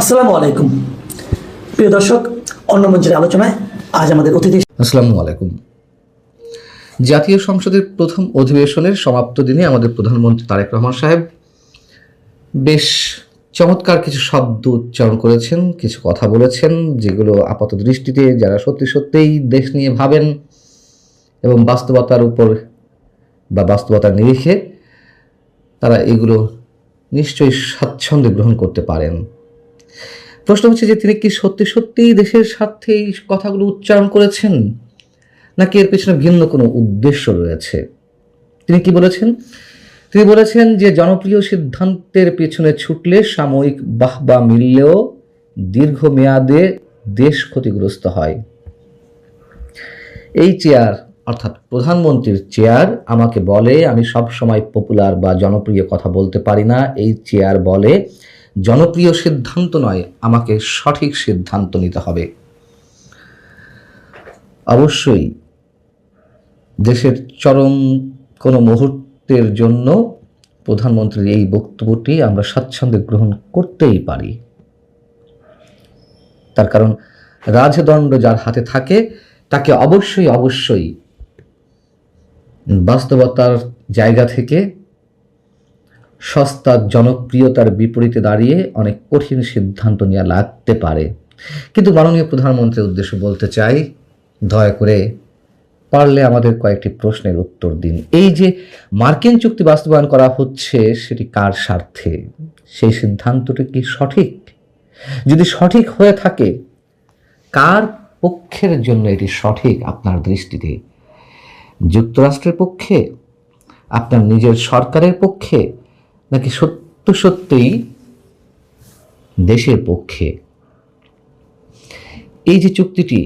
আসসালামু আলাইকুম প্রিয় দর্শক, অন্য মঞ্চের আলোচনায় আজ আমাদের অতিথি। আসসালামু আলাইকুম। জাতীয় সংসদের প্রথম অধিবেশনের সমাপ্ত দিনে আমাদের প্রধানমন্ত্রী তারেক রহমান সাহেব বেশ চমৎকার কিছু শব্দ উচ্চারণ করেছেন, কিছু কথা বলেছেন, যেগুলো আপাত দৃষ্টিতে যারা সত্যি সত্যিই দেশ নিয়ে ভাবেন এবং বাস্তবতার উপর বা বাস্তবতার নিরিখে তারা এগুলো নিশ্চয়ই স্বাচ্ছন্দ্যে গ্রহণ করতে পারেন। প্রশ্ন হচ্ছে যে তিনি কি সত্যি সত্যিই দেশের স্বার্থে এই কথাগুলো উচ্চারণ করেছেন, নাকি এর পেছনে ভিন্ন কোনো উদ্দেশ্য রয়েছে? তিনি কি বলেছেন? তিনি বলেছেন যে জনপ্রিয় সিদ্ধান্তের পেছনে ছুটলে সাময়িক বাহবা মিললেও দীর্ঘমেয়াদে দেশ ক্ষতিগ্রস্ত হয়। এই চেয়ার অর্থাৎ প্রধানমন্ত্রীর চেয়ার আমাকে বলে আমি সব সময় পপুলার বা জনপ্রিয় কথা বলতে পারি না। এই চেয়ার বলে জনপ্রিয় সিদ্ধান্ত নয়, আমাকে সঠিক সিদ্ধান্ত নিতে হবে। অবশ্যই দেশের চরম কোনো মুহূর্তের জন্য প্রধানমন্ত্রীর এই বক্তব্যটি আমরা স্বাচ্ছন্দ্যে গ্রহণ করতেই পারি। তার কারণ রাজদণ্ড যার হাতে থাকে তাকে অবশ্যই বাস্তবতার জায়গা থেকে সস্তা জনপ্রিয়তার বিপরীতে দাঁড়িয়ে অনেক কঠিন সিদ্ধান্ত নেওয়া লাগতে পারে। কিন্তু মাননীয় প্রধানমন্ত্রীর উদ্দেশ্যে বলতে চাই, দয়া করে পারলে আমাদের কয়েকটি প্রশ্নের উত্তর দিন। এই যে মার্কিন চুক্তি বাস্তবায়ন করা হচ্ছে সেটি কার স্বার্থে? সেই সিদ্ধান্তটি কি সঠিক? যদি সঠিক হয়ে থাকে, কার পক্ষের জন্য এটি সঠিক আপনার দৃষ্টিতে? যুক্তরাষ্ট্রের পক্ষে, আপনার নিজের সরকারের পক্ষে, নাকি সত্যিই দেশের পক্ষে? এই যে চুক্তিটি,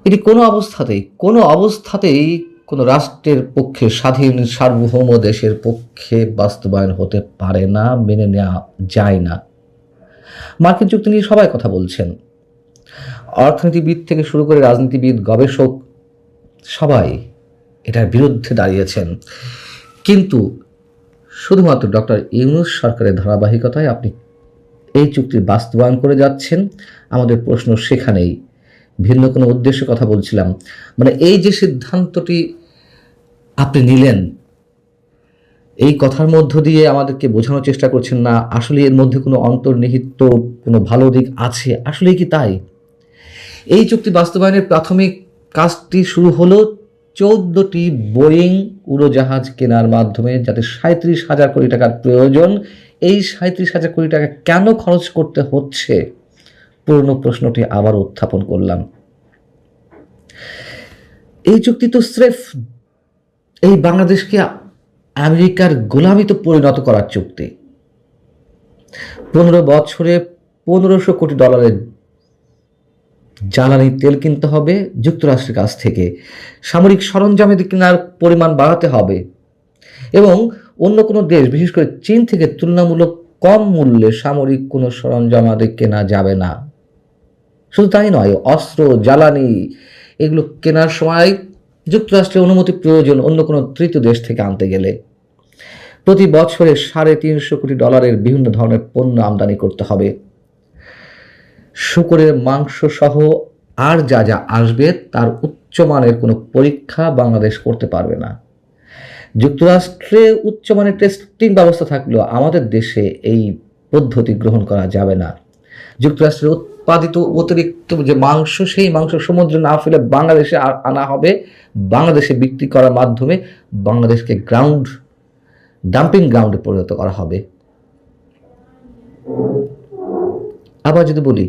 এটি কোনো অবস্থাতেই কোনো রাষ্ট্রের পক্ষে, স্বাধীন সার্বভৌম দেশের পক্ষে বাস্তবায়ন হতে পারে না, মেনে নেওয়া যায় না। মার্কিন চুক্তি নিয়ে সবাই কথা বলছেন, অর্থনীতিবিদ থেকে শুরু করে রাজনীতিবিদ, গবেষক সবাই এটার বিরুদ্ধে দাঁড়িয়েছেন। কিন্তু শুধুমাত্র ডক্টর ইউনূস সরকারের ধারাবাহিকতায় আপনি এই চুক্তির বাস্তবায়ন করে যাচ্ছেন। আমাদের প্রশ্ন সেখানেই, ভিন্ন কোনো উদ্দেশ্যে কথা বলছিলাম। মানে এই যে সিদ্ধান্তটি আপনি নিলেন, এই কথার মধ্য দিয়ে আমাদেরকে বোঝানোর চেষ্টা করছেন না আসলে এর মধ্যে কোনো অন্তর্নিহিত কোনো ভালো দিক আছে। আসলে কি তাই? এই চুক্তি বাস্তবায়নের প্রাথমিক কাজটি শুরু হলো 14টি বোয়িং উড়োজাহাজ কেনার মাধ্যমে, যাতে 37,000 কোটি টাকার প্রয়োজন। এই 37,000 কোটি টাকা কেন খরচ করতে হচ্ছে, পুরনো প্রশ্নটি আবার উত্থাপন করলাম। এই চুক্তি তো স্রেফ এই বাংলাদেশকে আমেরিকার গোলামিতে পরিণত করার চুক্তি। 15 বছরে $1,500 কোটি জ্বালানি তেল কিনতে হবে যুক্তরাষ্ট্রের কাছ থেকে, সামরিক সরঞ্জামের কেনার পরিমাণ বাড়াতে হবে এবং অন্য কোনো দেশ, বিশেষ করে চীন থেকে তুলনামূলক কম মূল্যে সামরিক কোনো সরঞ্জামাদি কেনা যাবে না। শুধু তাই নয়, অস্ত্র, জ্বালানি এগুলো কেনার সময় যুক্তরাষ্ট্রের অনুমতি প্রয়োজন অন্য কোনো তৃতীয় দেশ থেকে আনতে গেলে। প্রতি বছরে $350 কোটি বিভিন্ন ধরনের পণ্য আমদানি করতে হবে। শুকরের মাংস সহ আর যা যা আসবে তার উচ্চমানের কোনো পরীক্ষা বাংলাদেশ করতে পারবে না। যুক্তরাষ্ট্রে উচ্চমানের টেস্টিং ব্যবস্থা থাকলেও আমাদের দেশে এই পদ্ধতি গ্রহণ করা যাবে না। যুক্তরাষ্ট্রের উৎপাদিত অতিরিক্ত যে মাংস, সেই মাংস সমুদ্রে না ফেলে বাংলাদেশে আনা হবে, বাংলাদেশে বিক্রি করার মাধ্যমে বাংলাদেশকে ডাম্পিং গ্রাউন্ডে পরিণত করা হবে। আবার যদি বলি,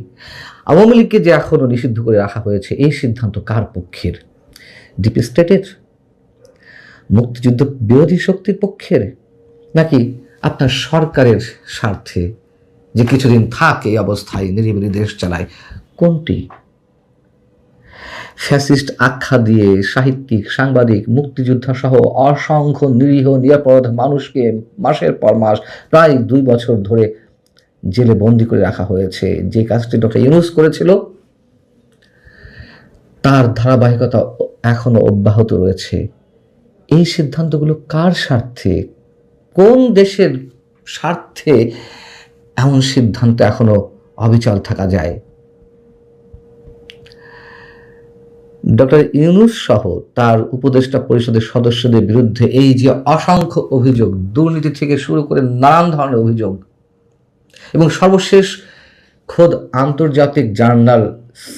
আওয়ামী লীগকে যে এখনো নিষিদ্ধ করে রাখা হয়েছে, এই সিদ্ধান্ত কার পক্ষের? ডিপ স্টেটের, মুক্তিযুদ্ধ বিরোধী শক্তির পক্ষের, নাকি আপনার সরকারের স্বার্থে যে কিছুদিন থাক এই অবস্থায়, নিরিবিলি দেশ চালায়? কোনটি? ফ্যাসিস্ট আখ্যা দিয়ে সাহিত্যিক, সাংবাদিক, মুক্তিযোদ্ধা সহ অসংখ্য নিরীহ নিরাপরাধ মানুষকে মাসের পর মাস, প্রায় 2 বছর ধরে জেলে বন্দি করে রাখা হয়েছে। যে কাজটি ডক্টর ইউনূস করেছিল তার ধারাবাহিকতা এখনো অব্যাহত রয়েছে। এই সিদ্ধান্তগুলো কার স্বার্থে, কোন দেশের স্বার্থে এমন সিদ্ধান্তে এখনো অবিচল থাকা যায়? ডক্টর ইউনূস সহ তার উপদেষ্টা পরিষদের সদস্যদের বিরুদ্ধে এই যে অসংখ্য অভিযোগ, দুর্নীতি থেকে শুরু করে নানান ধরনের অভিযোগ, এবং সর্বশেষ খোদ আন্তর্জাতিক জার্নাল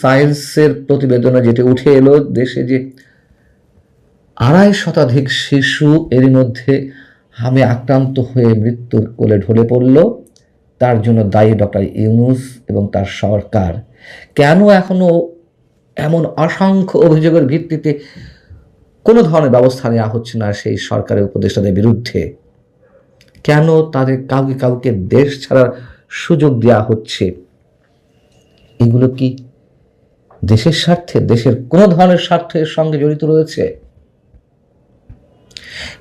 সায়েন্সের প্রতিবেদনে যেটি উঠে এলো, দেশে যে 2.5 শতাধিক শিশু এর মধ্যে হামে আক্রান্ত হয়ে মৃত্যুর কোলে ঢলে পড়ল, তার জন্য দায়ী ডক্টর ইউনূস এবং তার সরকার। কেন এখনো এমন অসংখ্য অভিযোগের ভিত্তিতে কোনো ধরনের ব্যবস্থা নেওয়া হচ্ছে না সেই সরকারের উপদেষ্টাদের বিরুদ্ধে? কেন তাদের কাউকে কাউকে দেশ ছাড়ার সুযোগ দেওয়া হচ্ছে? এগুলো কি দেশের স্বার্থে, দেশের কোনো ধরনের স্বার্থের সঙ্গে জড়িত রয়েছে?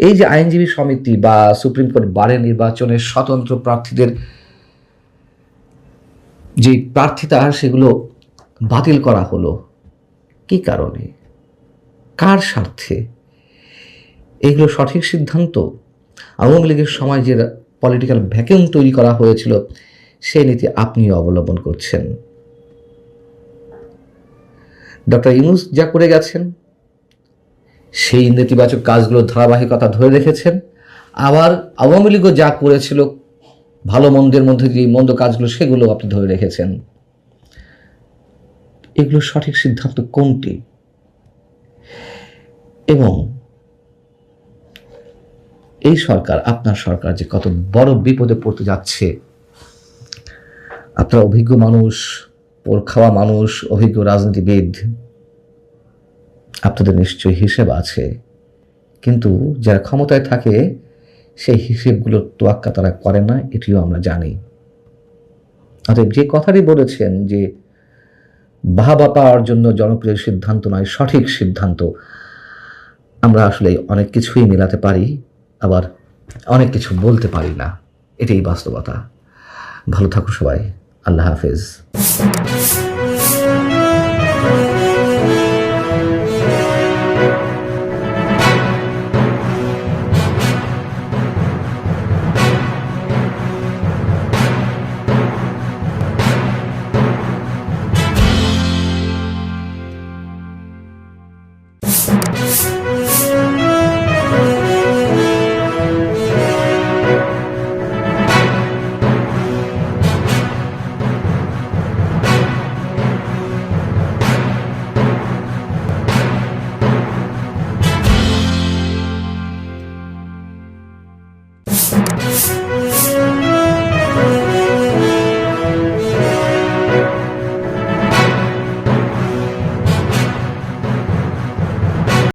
এই যে আইনজীবী সমিতি বা সুপ্রিম কোর্ট বারের নির্বাচনে স্বতন্ত্র প্রার্থীদের যে প্রার্থিতা সেগুলো বাতিল করা হলো, কি কারণে, কার স্বার্থে? এগুলো সঠিক সিদ্ধান্ত? আওয়ামী লীগের সময় যে পলিটিক্যাল ভ্যাকুয়াম তৈরি করা হয়েছিল সেই নীতি আপনিও অবলম্বন করছেন। ডক্টর ইউনূস যা করে গেছেন সেই নেতিবাচক কাজগুলোর ধারাবাহিকতা ধরে রেখেছেন, আবার আওয়ামী লীগও যা করেছিল ভালো মন্দের মধ্যে যে মন্দ কাজগুলো সেগুলো আপনি ধরে রেখেছেন। এগুলো সঠিক সিদ্ধান্ত কোনটি? এবং এই সরকার, আপনার সরকার যে কত বড় বিপদে পড়তে যাচ্ছে, আপনারা অভিজ্ঞ মানুষ, পোল খাওয়া মানুষ, অভিজ্ঞ রাজনীতিবিদ, আপনাদের নিশ্চয়ই হিসেব আছে, কিন্তু যারা ক্ষমতায় থাকে সেই হিসেবগুলোর তোয়াক্কা তারা করে না, এটিও আমরা জানি। অতএব যে কথাটি বলেছেন যে বাহবা পাওয়ার জন্য জনপ্রিয় সিদ্ধান্ত নয়, সঠিক সিদ্ধান্ত, আমরা আসলে অনেক কিছুই মেলাতে পারি, আবার অনেক কিছু বলতে পারি না, এটাই বাস্তবতা। ভালো থাকো সবাই, আল্লাহ হাফেজ।